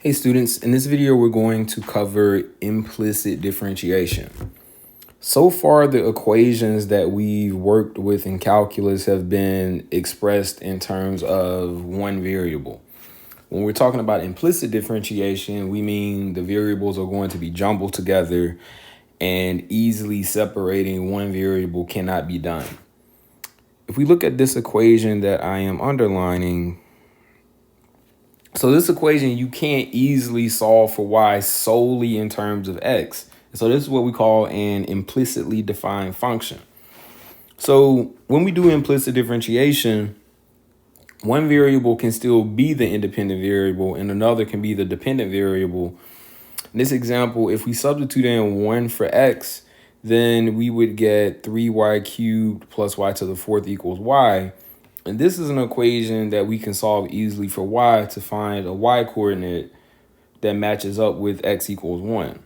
Hey students, in this video we're going to cover implicit differentiation. So far the equations that we've worked with in calculus have been expressed in terms of one variable. When we're talking about implicit differentiation, we mean the variables are going to be jumbled together and easily separating one variable cannot be done. If we look at this equation that I am underlining, so this equation, you can't easily solve for y solely in terms of x. So this is what we call an implicitly defined function. So when we do implicit differentiation, one variable can still be the independent variable and another can be the dependent variable. In this example, if we substitute in 1 for x, then we would get 3y cubed plus y to the fourth equals y. And this is an equation that we can solve easily for y to find a y coordinate that matches up with x equals 1.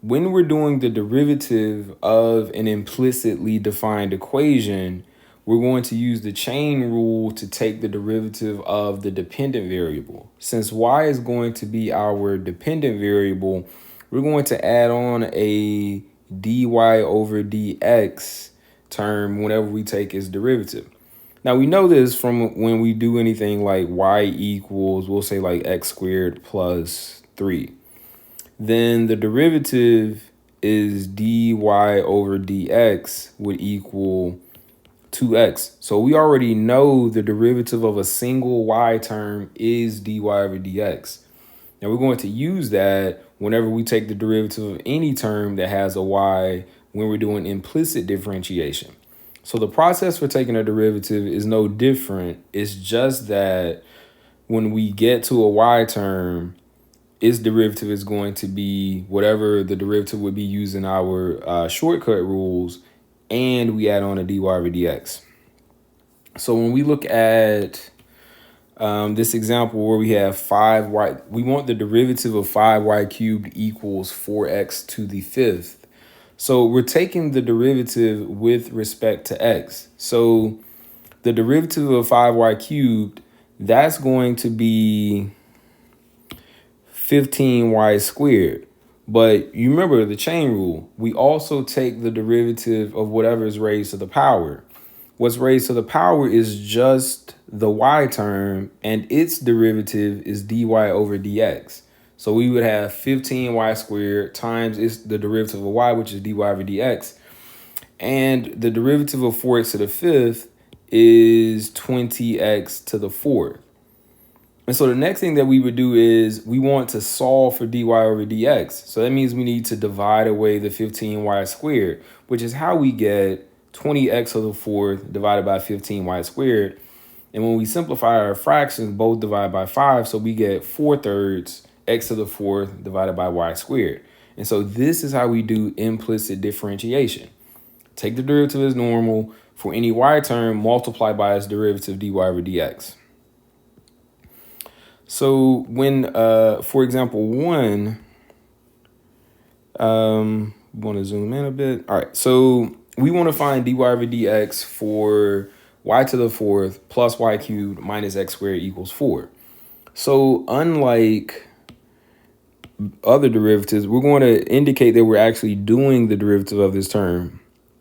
When we're doing the derivative of an implicitly defined equation, we're going to use the chain rule to take the derivative of the dependent variable. Since y is going to be our dependent variable, we're going to add on a dy over dx term whenever we take its derivative. Now, we know this from when we do anything like y equals, we'll say like x squared plus 3. Then the derivative is dy over dx would equal 2x. So we already know the derivative of a single y term is dy over dx. Now we're going to use that whenever we take the derivative of any term that has a y when we're doing implicit differentiation. So the process for taking a derivative is no different. It's just that when we get to a y term, its derivative is going to be whatever the derivative would be using our shortcut rules, and we add on a dy over dx. So when we look at this example where we have 5y, we want the derivative of 5y cubed equals 4x to the fifth. So we're taking the derivative with respect to x. So the derivative of 5y cubed, that's going to be 15y squared. But you remember the chain rule. We also take the derivative of whatever is raised to the power. What's raised to the power is just the y term, and its derivative is dy over dx. So we would have 15y squared times the derivative of y, which is dy over dx. And the derivative of 4x to the fifth is 20x to the fourth. And so the next thing that we would do is we want to solve for dy over dx. So that means we need to divide away the 15y squared, which is how we get 20x to the fourth divided by 15y squared. And when we simplify our fractions, both divide by 5. So we get 4/3 x to the fourth divided by y squared. And so this is how we do implicit differentiation. Take the derivative as normal for any y term, multiply by its derivative dy over dx. So when, for example, 1, want to zoom in a bit. All right, so we want to find dy over dx for y to the fourth plus y cubed minus x squared equals 4. So unlike other derivatives, we're going to indicate that we're actually doing the derivative of this term,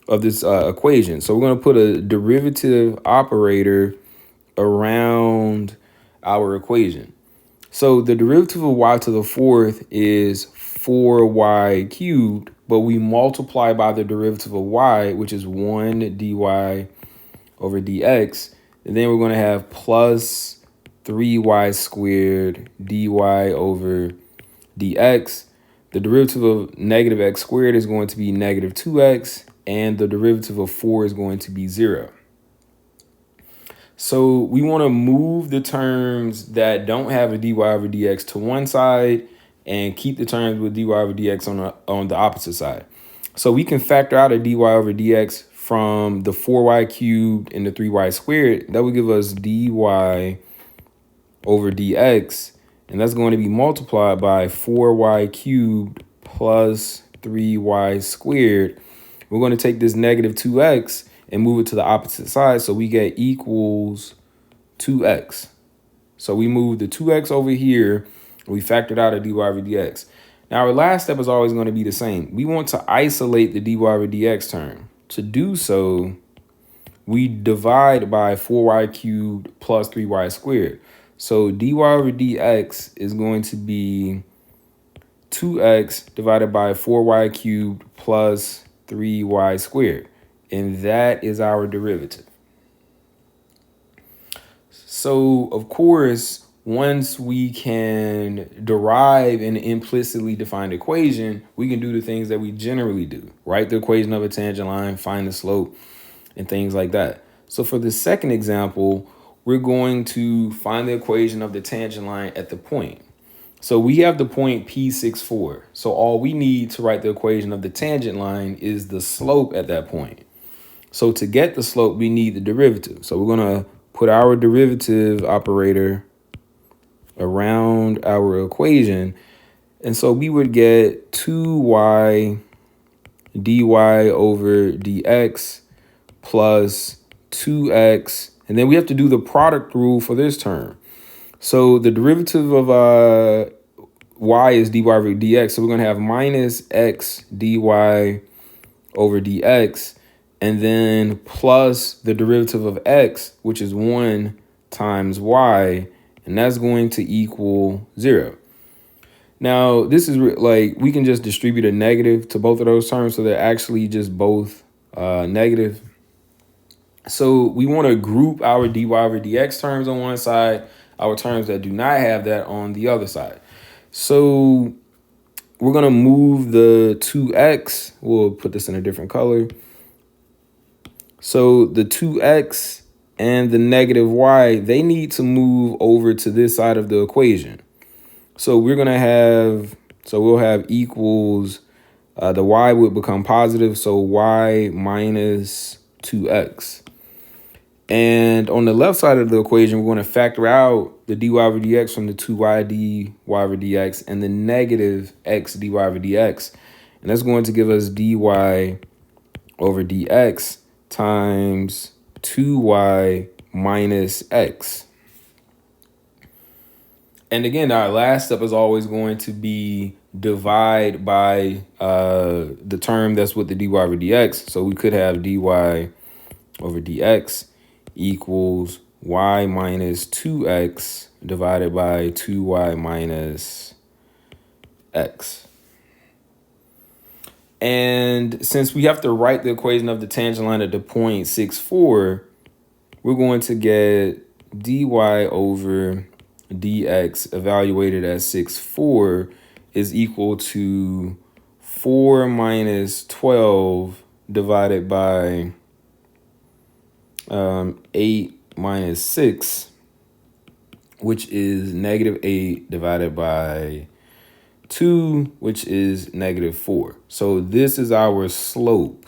of this equation. So we're going to put a derivative operator around our equation. So the derivative of y to the fourth is 4y cubed, but we multiply by the derivative of y, which is 1 dy over dx. And then we're going to have plus 3y squared dy over dx. The derivative of negative x squared is going to be negative 2x, and the derivative of 4 is going to be 0. So we want to move the terms that don't have a dy over dx to one side and keep the terms with dy over dx on the opposite side. So we can factor out a dy over dx from the 4y cubed and the 3y squared. That would give us dy over dx, and that's going to be multiplied by 4y cubed plus 3y squared. We're going to take this negative 2x and move it to the opposite side, so we get equals 2x. So we move the 2x over here, We factored out a dy over dx. Now our last step is always going to be the same. We want to isolate the dy over dx term. To do so, we divide by 4y cubed plus 3y squared. So dy over dx is going to be 2x divided by 4y cubed plus 3y squared. And that is our derivative. So, of course, once we can derive an implicitly defined equation, we can do the things that we generally do. Write the equation of a tangent line, find the slope, and things like that. So for the second example, we're going to find the equation of the tangent line at the point. So we have the point P64. So all we need to write the equation of the tangent line is the slope at that point. So to get the slope, we need the derivative. So we're going to put our derivative operator around our equation. And so we would get 2y dy over dx plus 2x. And then we have to do the product rule for this term. So the derivative of y is dy over dx. So we're going to have minus x dy over dx. And then plus the derivative of x, which is 1 times y. And that's going to equal 0. Now, this is like we can just distribute a negative to both of those terms. So they're actually just both negative. So we want to group our dy over dx terms on one side, our terms that do not have that on the other side. So we're going to move the 2x. We'll put this in a different color. So the 2x and the negative y, they need to move over to this side of the equation. So we're going to have, so we'll have equals, the y would become positive. So y minus 2x. And on the left side of the equation, we're going to factor out the dy over dx from the 2y dy over dx and the negative x dy over dx. And that's going to give us dy over dx times 2y minus x. And again, our last step is always going to be divide by the term that's with the dy over dx. So we could have dy over dx equals y minus 2x divided by 2y minus x. And since we have to write the equation of the tangent line at the point 6,4, we're going to get dy over dx evaluated at 6,4 is equal to 4 minus 12 divided by 8 minus 6, which is negative 8 divided by 2, which is negative 4. So this is our slope.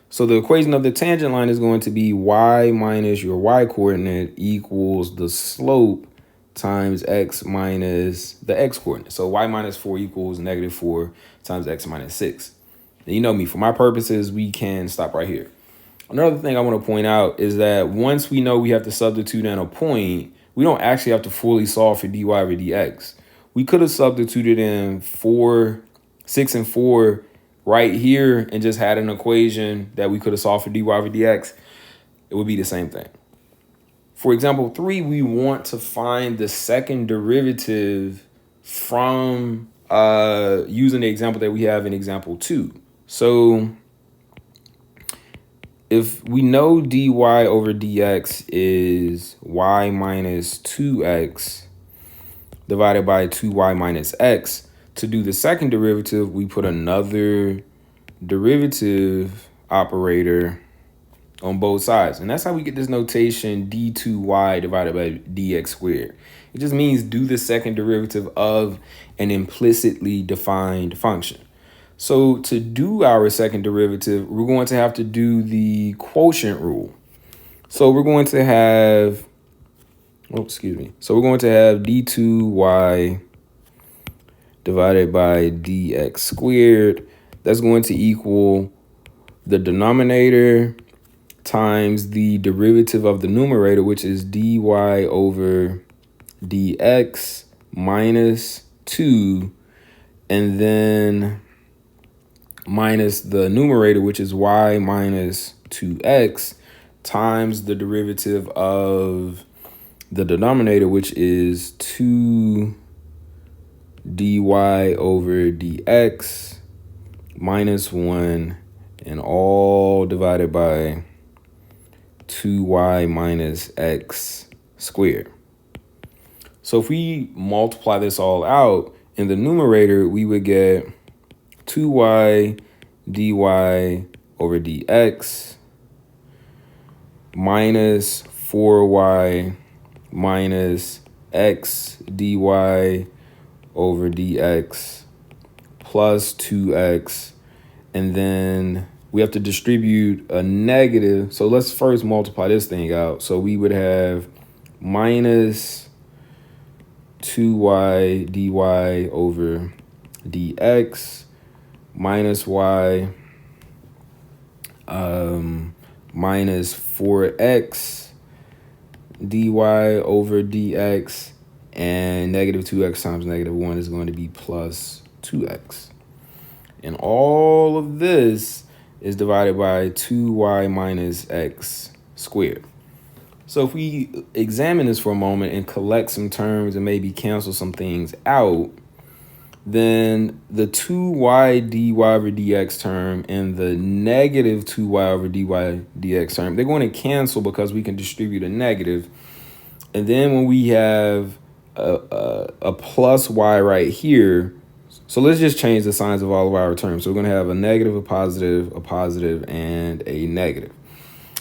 So the equation of the tangent line is going to be y minus your y coordinate equals the slope times x minus the x coordinate. So y minus 4 equals negative 4 times x minus 6. And you know me, for my purposes, we can stop right here. Another thing I want to point out is that once we know we have to substitute in a point, we don't actually have to fully solve for dy over dx. We could have substituted in 4, 6, and 4 right here and just had an equation that we could have solved for dy over dx. It would be the same thing. For example 3, we want to find the second derivative from using the example that we have in example 2. So if we know dy over dx is y minus 2x divided by 2y minus x, to do the second derivative, we put another derivative operator on both sides. And that's how we get this notation d2y divided by dx squared. It just means do the second derivative of an implicitly defined function. So to do our second derivative, we're going to have to do the quotient rule. So we're going to have, So we're going to have d2y divided by dx squared. That's going to equal the denominator times the derivative of the numerator, which is dy over dx minus 2, and then minus the numerator, which is y minus 2x, times the derivative of the denominator, which is 2 dy over dx minus 1, and all divided by 2y minus x squared. So if we multiply this all out, in the numerator, we would get 2y dy over dx minus 4y minus x dy over dx plus 2x, and then we have to distribute a negative. So let's first multiply this thing out. So we would have minus 2y dy over dx minus y minus 4x dy over dx, and negative 2x times negative 1 is going to be plus 2x. And all of this is divided by 2y minus x squared. So if we examine this for a moment and collect some terms and maybe cancel some things out, then the 2y dy over dx term and the negative 2y over dy dx term, they're going to cancel because we can distribute a negative. And then when we have a plus y right here, so let's just change the signs of all of our terms. So we're going to have a negative, a positive, and a negative.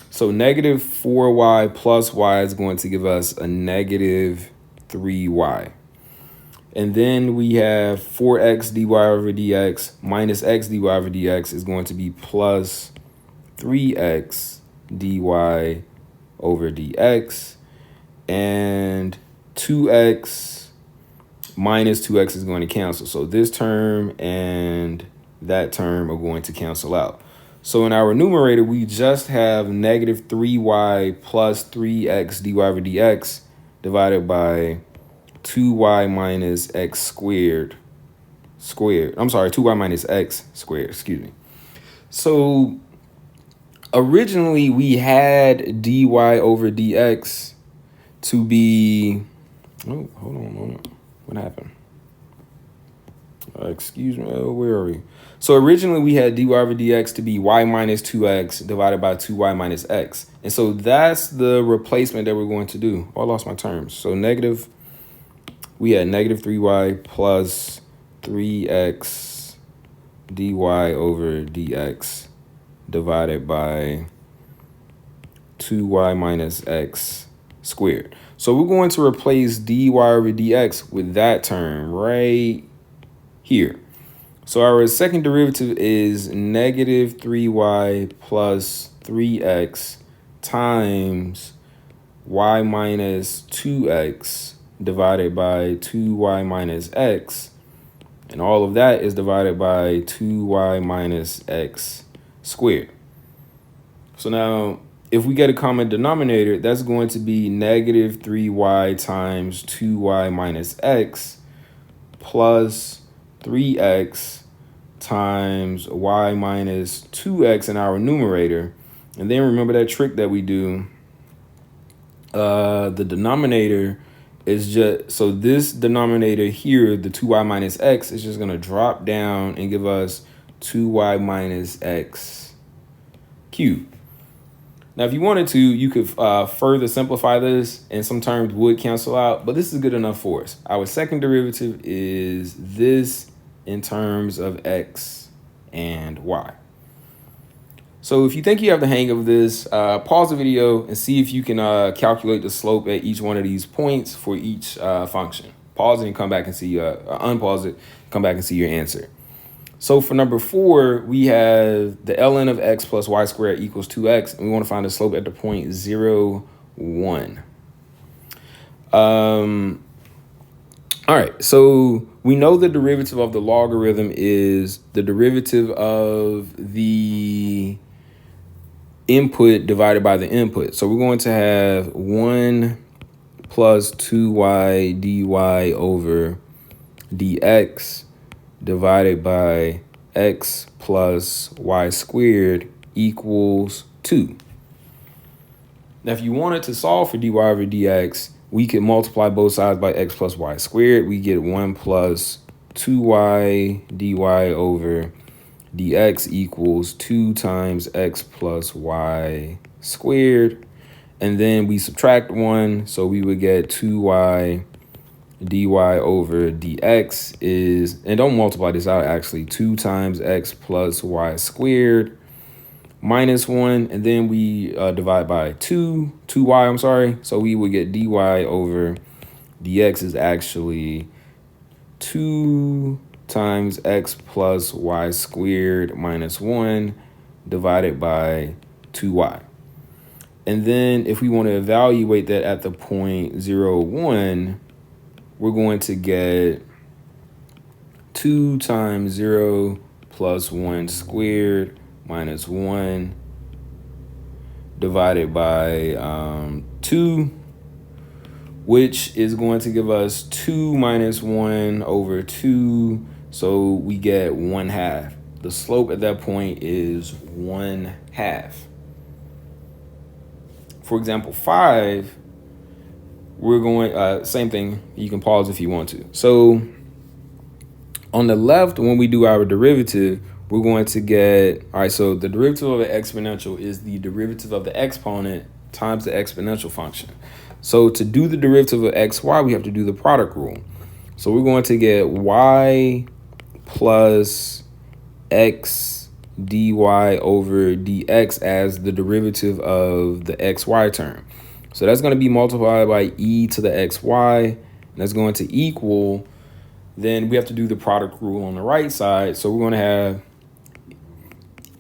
So negative 4y plus y is going to give us a negative 3y. And then we have 4x dy over dx minus x dy over dx is going to be plus 3x dy over dx. And 2x minus 2x is going to cancel. So this term and that term are going to cancel out. So in our numerator, we just have negative 3y plus 3x dy over dx divided by 2y minus x squared. 2y minus x squared, excuse me. So originally we had dy over dx to be, oh, hold on a moment. What happened? Excuse me, where are we? So originally we had dy over dx to be y minus 2x divided by 2y minus x. And so that's the replacement that we're going to do. Oh, I lost my terms. So we had negative 3y plus 3x dy over dx divided by 2y minus x squared. So we're going to replace dy over dx with that term right here. So our second derivative is negative 3y plus 3x times y minus 2x divided by 2y minus x. And all of that is divided by 2y minus x squared. So now, if we get a common denominator, that's going to be negative 3y times 2y minus x plus 3x times y minus 2x in our numerator. And then remember that trick that we do. The denominator is just, so this denominator here, the 2y minus x, is just going to drop down and give us 2y minus x cubed. Now, if you wanted to, you could further simplify this and some terms would cancel out, but this is good enough for us. Our second derivative is this in terms of x and y. So if you think you have the hang of this, pause the video and see if you can calculate the slope at each one of these points for each function. Pause it and come back and see, unpause it, come back and see your answer. So for number 4, we have the ln of x plus y squared equals 2x, and we want to find the slope at the point 0, 1. All right, so we know the derivative of the logarithm is the derivative of the input divided by the input. So we're going to have 1 plus 2y dy over dx divided by x plus y squared equals 2. Now, if you wanted to solve for dy over dx, we could multiply both sides by x plus y squared. We get 1 plus 2y dy over dx equals 2 times x plus y squared. And then we subtract 1, so we would get 2y dy over dx is, and don't multiply this out actually, 2 times x plus y squared minus 1, and then we divide by 2y, I'm sorry. So we would get dy over dx is actually 2 times x plus y squared minus 1 divided by 2y. And then if we want to evaluate that at the point 0, 1, we're going to get 2 times 0 plus 1 squared minus 1 divided by 2, which is going to give us 2 minus 1 over 2. So we get 1/2. The slope at that point is 1/2. For example 5, we're going, same thing. You can pause if you want to. So on the left, when we do our derivative, we're going to get, all right, so the derivative of an exponential is the derivative of the exponent times the exponential function. So to do the derivative of xy, we have to do the product rule. So we're going to get y plus x dy over dx as the derivative of the xy term. So that's going to be multiplied by e to the xy, and that's going to equal, then we have to do the product rule on the right side. So we're going to have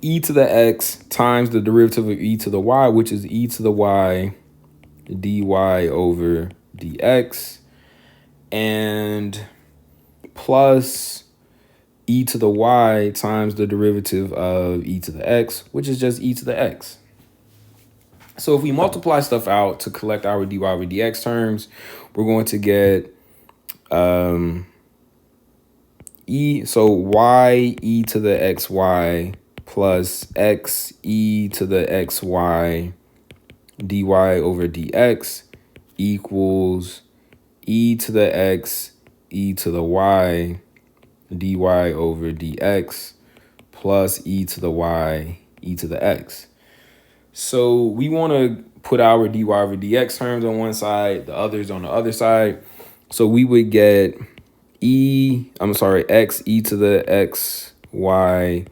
e to the x times the derivative of e to the y, which is e to the y dy over dx, and plus e to the y times the derivative of e to the x, which is just e to the x. So if we multiply stuff out to collect our dy over dx terms, we're going to get so y e to the xy plus x e to the xy dy over dx equals e to the x e to the y dy over dx plus e to the y e to the x. So we want to put our dy over dx terms on one side, the others on the other side. So we would get x e to the x y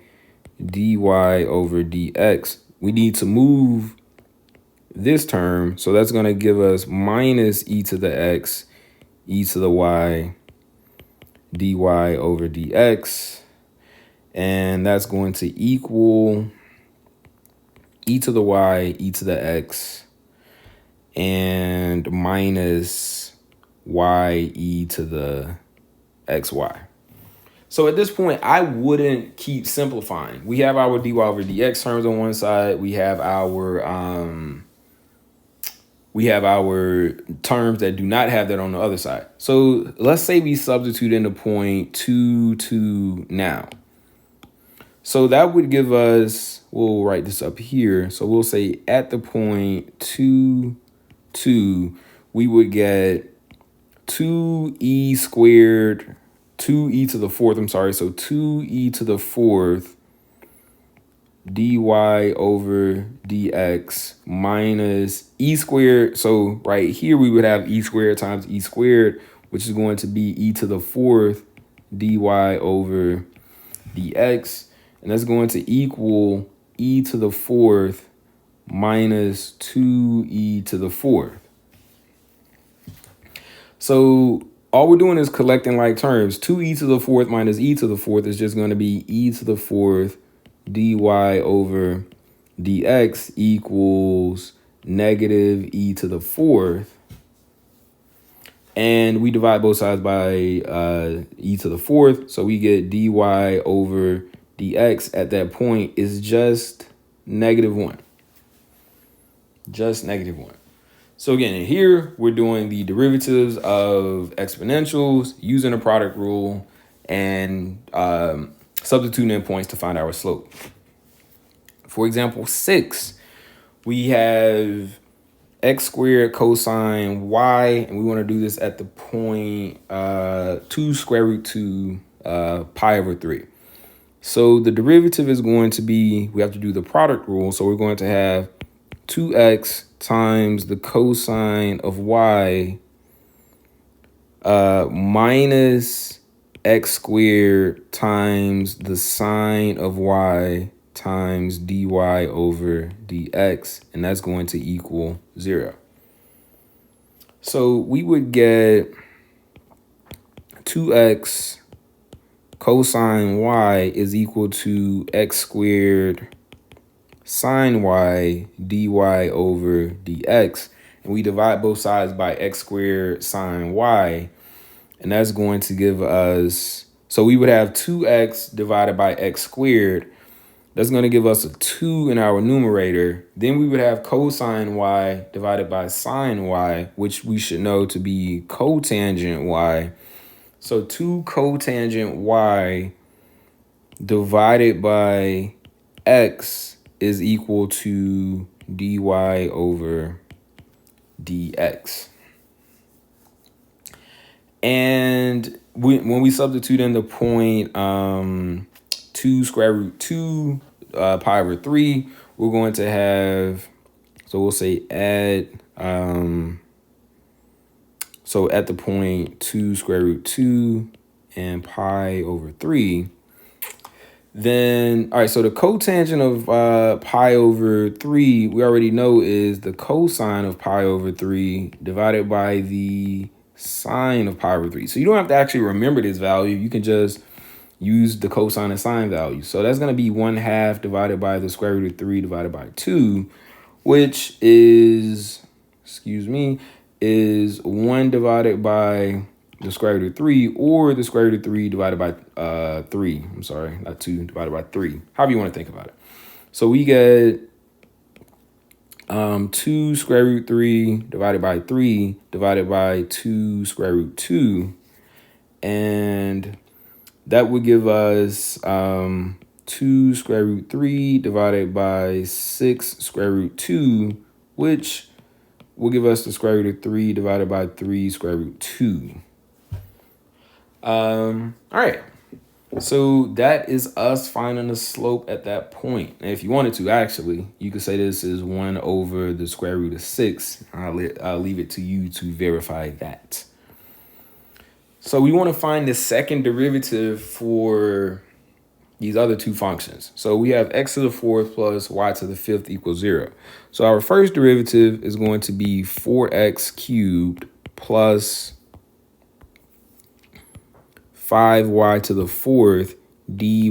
dy over dx. We need to move this term, so that's going to give us minus e to the x e to the y dy over dx, and that's going to equal e to the y e to the x and minus y e to the xy. So at this point, I wouldn't keep simplifying. We have our dy over dx terms on one side. We have our terms that do not have that on the other side. So let's say we substitute in the point 2, 2 now. So that would give us, we'll write this up here. So we'll say at the point 2, 2, we would get 2e squared, 2e to the fourth, I'm sorry. So 2e to the fourth dy over dx minus e squared. So right here, we would have e squared times e squared, which is going to be e to the fourth dy over dx. And that's going to equal e to the fourth minus 2e to the fourth. So all we're doing is collecting like terms. 2e to the fourth minus e to the fourth is just going to be e to the fourth dy over dx equals negative e to the fourth. And we divide both sides by e to the fourth. So we get dy over dx at that point is just -1. Just -1. So again, here we're doing the derivatives of exponentials using the product rule and substituting in points to find our slope. For example, 6, we have x squared cosine y, and we want to do this at the point 2 square root 2 pi over 3. So the derivative is going to be, we have to do the product rule. So we're going to have 2x times the cosine of y minus x squared times the sine of y times dy over dx, and that's going to equal 0. So we would get 2x cosine y is equal to x squared sine y dy over dx, and we divide both sides by x squared sine y, and that's going to give us, so we would have 2x divided by x squared. That's going to give us a 2 in our numerator. Then we would have cosine y divided by sine y, which we should know to be cotangent y. So 2 cotangent y divided by x is equal to dy over dx. And when we substitute in the point 2 square root 2 pi over 3, we're going to have, so we'll say add, so at the point 2 square root 2 and pi over 3, then, all right, so the cotangent of pi over 3, we already know is the cosine of pi over 3 divided by the sine of pi over 3. So you don't have to actually remember this value. You can just use the cosine and sine value. So that's going to be 1/2 divided by the square root of 3 divided by 2, which is, is 1 divided by the square root of 3, or the square root of 3 divided by 3. I'm sorry, not 2 divided by 3. However you want to think about it. So we get 2 square root 3 divided by 3 divided by 2 square root 2. And that would give us 2 square root 3 divided by 6 square root 2, which will give us the square root of 3 divided by 3 square root 2. All right. So that is us finding the slope at that point. And if you wanted to, actually, you could say this is 1 over the square root of 6. I'll leave it to you to verify that. So we want to find the second derivative for these other two functions. So we have x to the 4th plus y to the 5th equals 0. So our first derivative is going to be 4x cubed plus 5y to the 4th dy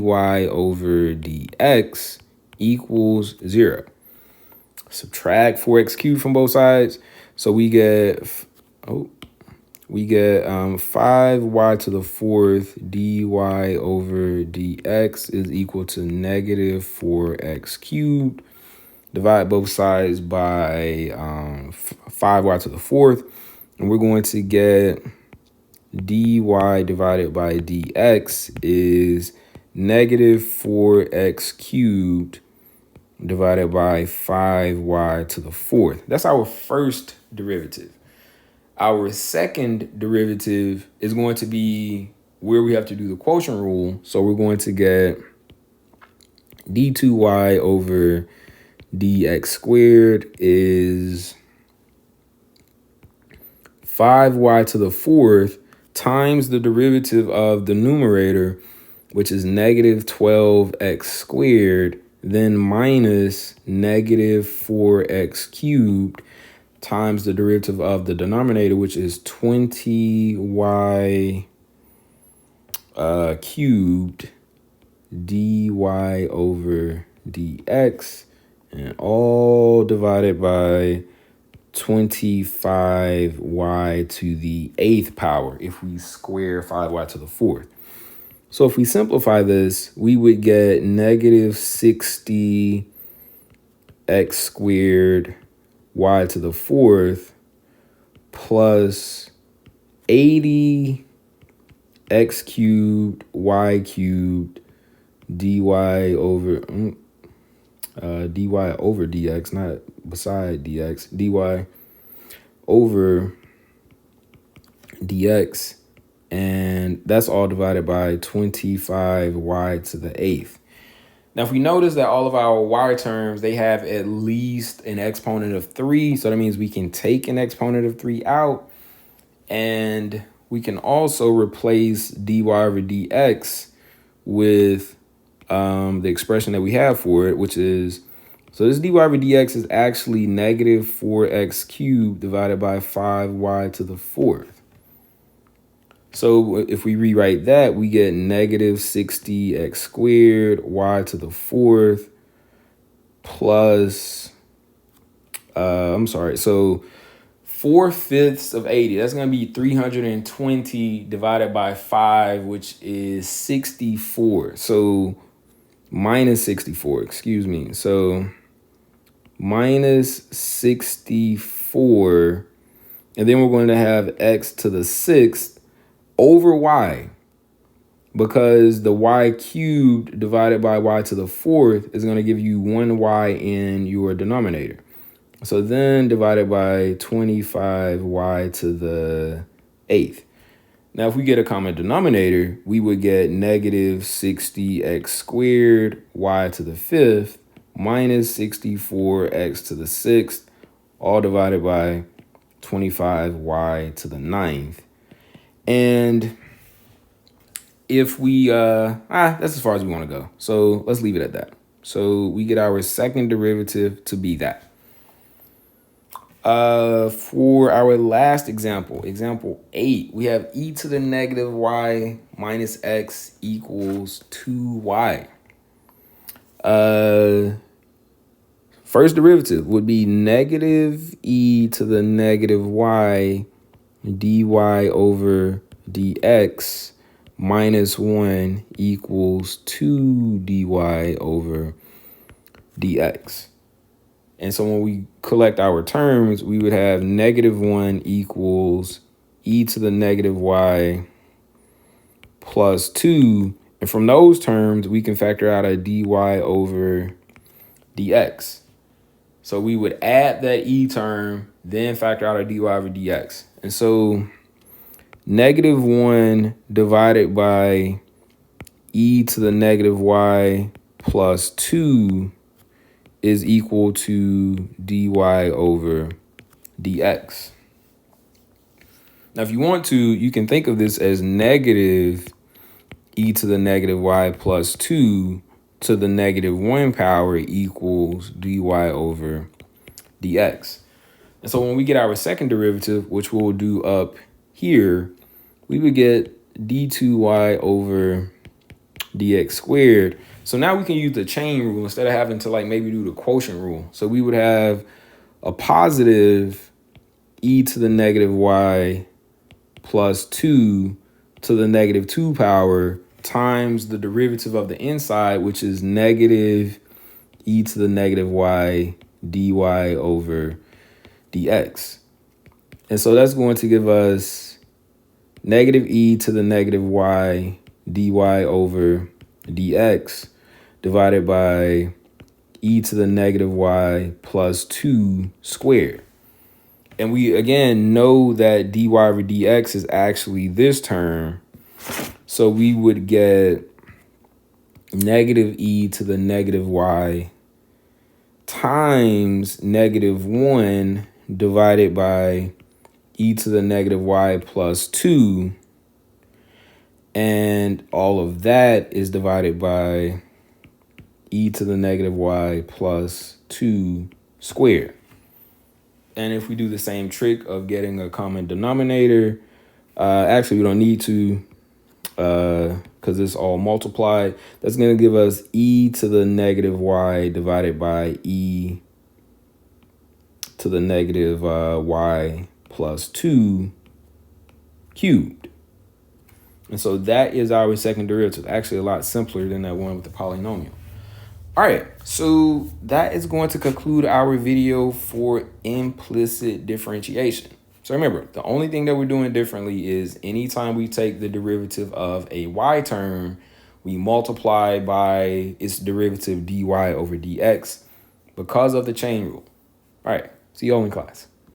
over dx equals 0. Subtract 4x cubed from both sides. So we get 5y to the 4th dy over dx is equal to negative 4x cubed. Divide both sides by 5y to the 4th, and we're going to get dy divided by dx is negative 4x cubed divided by 5y to the 4th. That's our first derivative. Our second derivative is going to be where we have to do the quotient rule. So we're going to get d2y over dx squared is 5y to the 4th times the derivative of the numerator, which is negative 12x squared, then minus negative 4x cubed times the derivative of the denominator, which is 20y cubed dy over dx, and all divided by 25y to the 8th power if we square 5y to the 4th. So if we simplify this, we would get negative 60x squared y to the 4th plus 80 x cubed y cubed dy over dy over dx, not beside dx, dy over dx, and that's all divided by 25y to the 8th. Now, if we notice that all of our y terms, they have at least an exponent of 3, so that means we can take an exponent of 3 out, and we can also replace dy over dx with the expression that we have for it, which is, so this dy over dx is actually negative 4x cubed divided by 5y to the 4th. So if we rewrite that, we get negative 60x squared y to the 4th plus, so 4/5 of 80, that's going to be 320 divided by 5, which is 64. So minus 64, excuse me. So minus 64, and then we're going to have x to the 6th over y, because the y cubed divided by y to the 4th is going to give you 1y in your denominator. So then divided by 25y to the 8th. Now, if we get a common denominator, we would get negative 60x squared y to the 5th minus 64x to the 6th, all divided by 25y to the 9th. And if we, that's as far as we want to go. So let's leave it at that. So we get our second derivative to be that. For our last example, example 8, we have e to the negative y minus x equals 2y. First derivative would be negative e to the negative y dy over dx minus 1 equals 2 dy over dx. And so when we collect our terms, we would have negative 1 equals e to the negative y plus 2. And from those terms, we can factor out a dy over dx. So we would add that e term, then factor out a dy over dx. And so negative 1 divided by e to the negative y plus 2 is equal to dy over dx. Now, if you want to, you can think of this as negative e to the negative y plus 2 to the negative 1 power equals dy over dx. And so when we get our second derivative, which we'll do up here, we would get d2y over dx squared. So now we can use the chain rule instead of having to like maybe do the quotient rule. So we would have a positive e to the negative y plus 2 to the negative 2 power times the derivative of the inside, which is negative e to the negative y dy over dx. And so that's going to give us negative e to the negative y dy over dx divided by e to the negative y plus 2 squared. And we, again, know that dy over dx is actually this term. So we would get negative e to the negative y times negative 1 divided by e to the negative y plus 2. And all of that is divided by e to the negative y plus 2 squared. And if we do the same trick of getting a common denominator, actually we don't need to, because it's all multiplied. That's going to give us e to the negative y divided by e to the negative y plus 2 cubed. And so that is our second derivative. Actually a lot simpler than that one with the polynomial. All right, so that is going to conclude our video for implicit differentiation. So remember, the only thing that we're doing differently is anytime we take the derivative of a y term, we multiply by its derivative dy over dx because of the chain rule. All right, see you all in class.